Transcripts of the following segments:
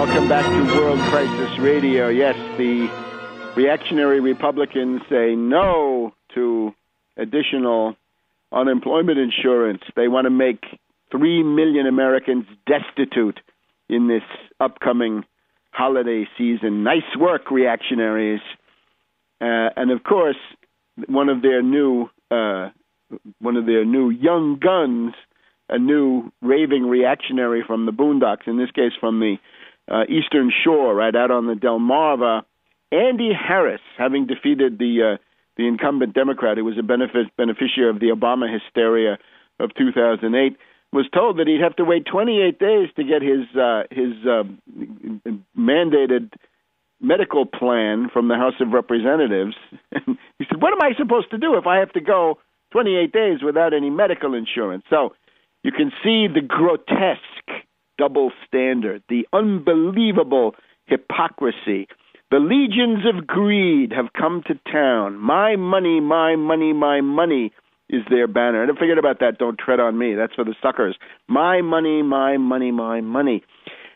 welcome back to World Crisis Radio. Yes, the reactionary Republicans say no to additional unemployment insurance. They want to make 3 million Americans destitute in this upcoming holiday season. Nice work, reactionaries. And of course, one of their new young guns, a new raving reactionary from the boondocks, in this case from the Eastern Shore, right out on the Delmarva, Andy Harris, having defeated the incumbent Democrat who was a beneficiary of the Obama hysteria of 2008, was told that he'd have to wait 28 days to get his mandated medical plan from the House of Representatives. And he said, what am I supposed to do if I have to go 28 days without any medical insurance? So you can see the grotesque double standard, the unbelievable hypocrisy. The legions of greed have come to town. My money, my money, my money is their banner. And forget about that. Don't tread on me. That's for the suckers. My money, my money, my money.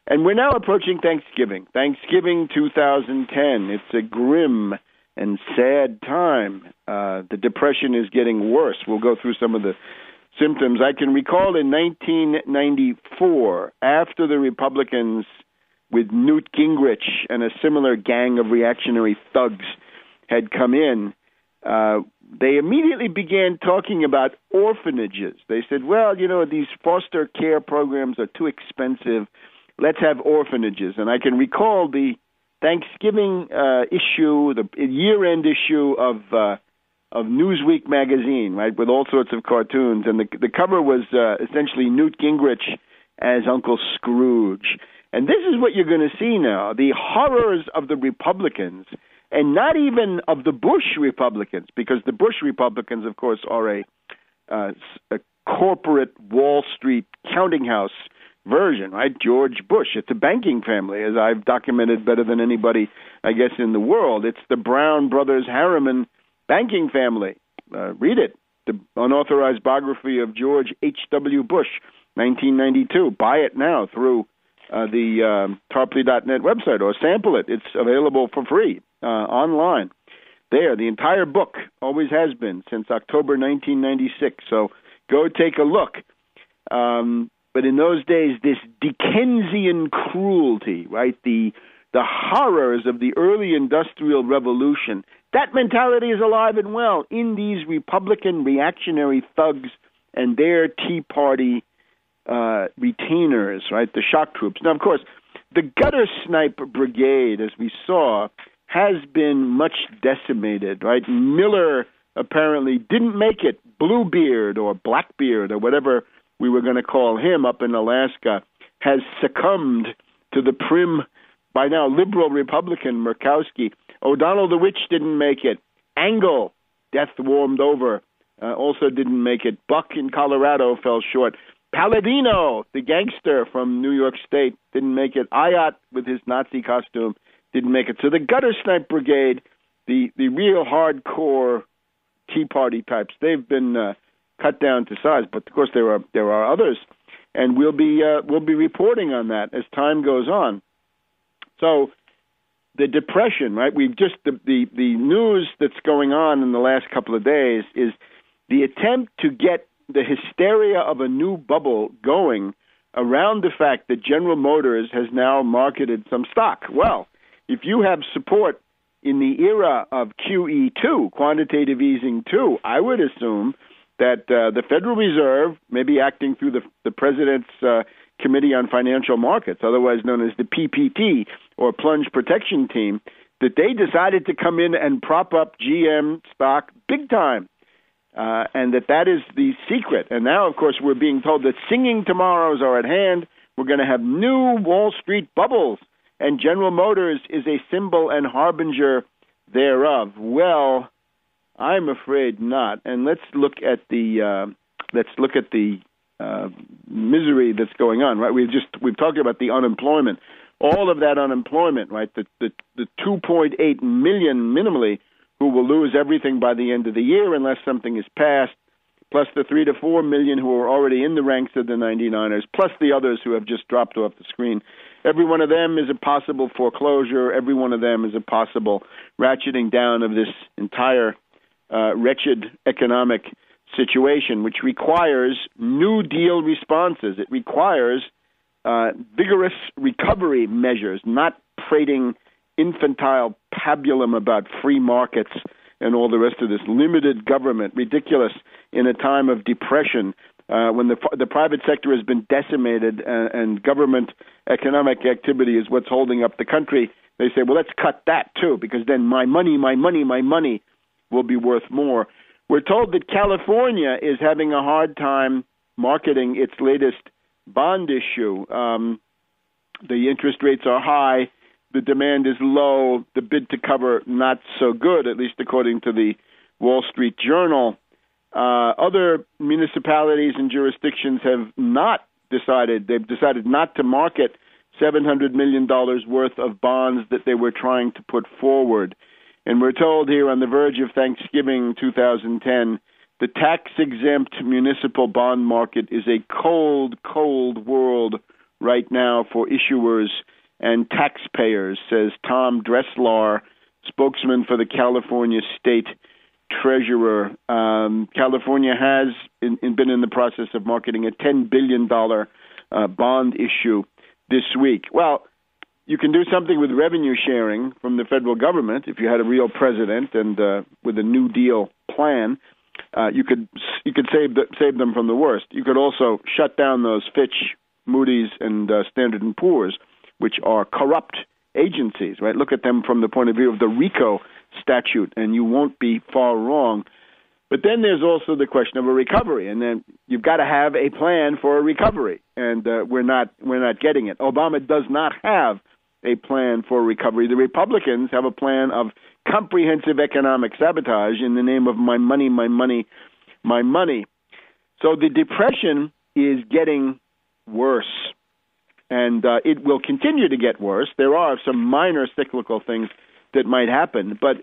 And we're now approaching Thanksgiving. Thanksgiving 2010. It's a grim and sad time. The Depression is getting worse. We'll go through some of the symptoms. I can recall in 1994, after the Republicans with Newt Gingrich and a similar gang of reactionary thugs had come in, they immediately began talking about orphanages. They said, well, you know, these foster care programs are too expensive. Let's have orphanages. And I can recall the Thanksgiving issue, the year-end issue of Newsweek magazine, right, with all sorts of cartoons. And the cover was essentially Newt Gingrich as Uncle Scrooge. And this is what you're going to see now, the horrors of the Republicans, and not even of the Bush Republicans, because the Bush Republicans, of course, are a corporate Wall Street counting house version, right? George Bush. It's a banking family, as I've documented better than anybody, I guess, in the world. It's the Brown Brothers Harriman banking family. Read it. The unauthorized biography of George H.W. Bush, 1992. Buy it now through the Tarpley.net website, or sample it. It's available for free online. There, the entire book always has been since October 1996. So go take a look. But in those days, this Dickensian cruelty, right, the horrors of the early industrial revolution, that mentality is alive and well in these Republican reactionary thugs and their Tea Party retainers, right, the shock troops. Now, of course, the gutter snipe brigade, as we saw, has been much decimated, right? Miller apparently didn't make it. Bluebeard or Blackbeard or whatever we were going to call him up in Alaska has succumbed to the prim, by now liberal Republican Murkowski. O'Donnell the Witch didn't make it. Angle, death warmed over, also didn't make it. Buck in Colorado fell short. Palladino, the gangster from New York State, didn't make it. Ayotte with his Nazi costume didn't make it. So the gutter snipe brigade, the real hardcore Tea Party types, they've been cut down to size. But of course there are others, and we'll be reporting on that as time goes on. So the Depression, right? We've just the news that's going on in the last couple of days is the attempt to get the hysteria of a new bubble going around the fact that General Motors has now marketed some stock. Well, if you have support in the era of QE2, quantitative easing 2, I would assume that the Federal Reserve, maybe acting through the President's Committee on Financial Markets, otherwise known as the PPT, or Plunge Protection Team, that they decided to come in and prop up GM stock big time. And that is the secret. And now, of course, we're being told that singing tomorrows are at hand. We're going to have new Wall Street bubbles, and General Motors is a symbol and harbinger thereof. Well, I'm afraid not. And let's look at the misery that's going on. Right? We've talked about the unemployment, all of that unemployment. Right? The 2.8 million minimally who will lose everything by the end of the year unless something is passed. plus the 3 to 4 million who are already in the ranks of the 99ers, plus the others who have just dropped off the screen. Every one of them is a possible foreclosure. Every one of them is a possible ratcheting down of this entire wretched economic situation, which requires New Deal responses. It requires vigorous recovery measures, not prating infantile pabulum about free markets and all the rest of this limited government, ridiculous in a time of depression when the private sector has been decimated and government economic activity is what's holding up the country. They say, well, let's cut that too, because then my money will be worth more. We're told that California is having a hard time marketing its latest bond issue. The interest rates are high. The demand is low. The bid to cover not so good, at least according to the Wall Street Journal. Other municipalities and jurisdictions have not decided. They've decided not to market $700 million worth of bonds that they were trying to put forward. And we're told here on the verge of Thanksgiving 2010, the tax-exempt municipal bond market is a cold, cold world right now for issuers and taxpayers, says Tom Dresslar, spokesman for the California State Treasurer. California has been in the process of marketing a $10 billion bond issue this week. Well, you can do something with revenue sharing from the federal government if you had a real president and with a New Deal plan. You could save them from the worst. You could also shut down those Fitch, Moody's, and Standard & Poor's, which are corrupt agencies, right? Look at them from the point of view of the RICO statute, and you won't be far wrong. But then there's also the question of a recovery, and then you've got to have a plan for a recovery, and we're not getting it. Obama does not have a plan for recovery. The Republicans have a plan of comprehensive economic sabotage in the name of my money, my money, my money. So the depression is getting worse. And it will continue to get worse. There are some minor cyclical things that might happen, but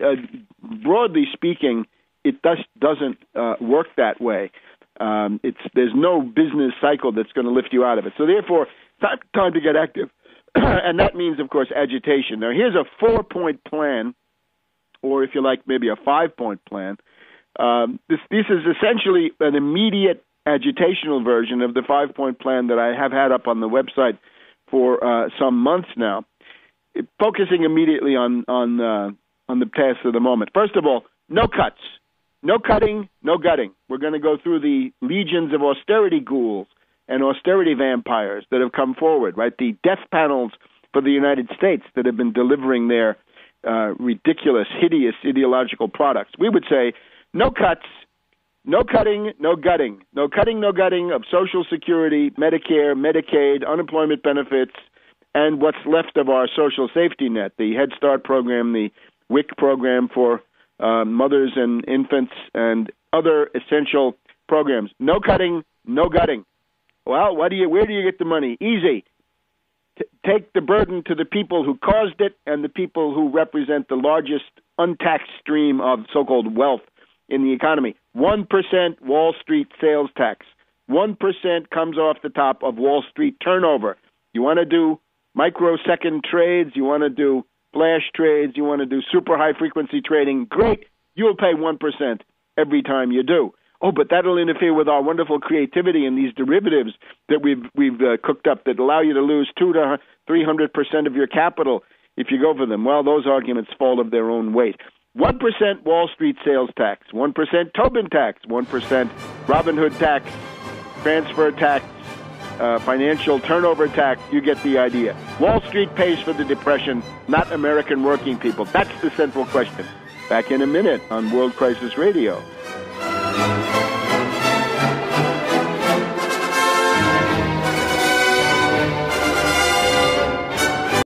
broadly speaking, it doesn't work that way. There's no business cycle that's going to lift you out of it. So therefore, time to get active. And that means, of course, agitation. Now, here's a 4-point plan, or if you like, maybe a 5-point plan. This is essentially an immediate agitational version of the 5-point plan that I have had up on the website for some months now, focusing immediately on the tasks of the moment. First of all, no cuts, no cutting, no gutting. We're going to go through the legions of austerity ghouls and austerity vampires that have come forward, right? The death panels for the United States that have been delivering their ridiculous, hideous ideological products. We would say no cuts, no cutting, no gutting. No cutting, no gutting of Social Security, Medicare, Medicaid, unemployment benefits, and what's left of our social safety net, the Head Start program, the WIC program for mothers and infants, and other essential programs. No cutting, no gutting. Well, where do you get the money? Easy. Take the burden to the people who caused it and the people who represent the largest untaxed stream of so-called wealth in the economy. 1% Wall Street sales tax. 1% comes off the top of Wall Street turnover. You want to do microsecond trades, you want to do flash trades, you want to do super high-frequency trading, great. You'll pay 1% every time you do. Oh, but that'll interfere with our wonderful creativity and these derivatives that we've cooked up that allow you to lose 200 to 300% of your capital if you go for them. Well, those arguments fall of their own weight. 1% Wall Street sales tax, 1% Tobin tax, 1% Robin Hood tax, transfer tax, financial turnover tax. You get the idea. Wall Street pays for the depression, not American working people. That's the central question. Back in a minute on World Crisis Radio.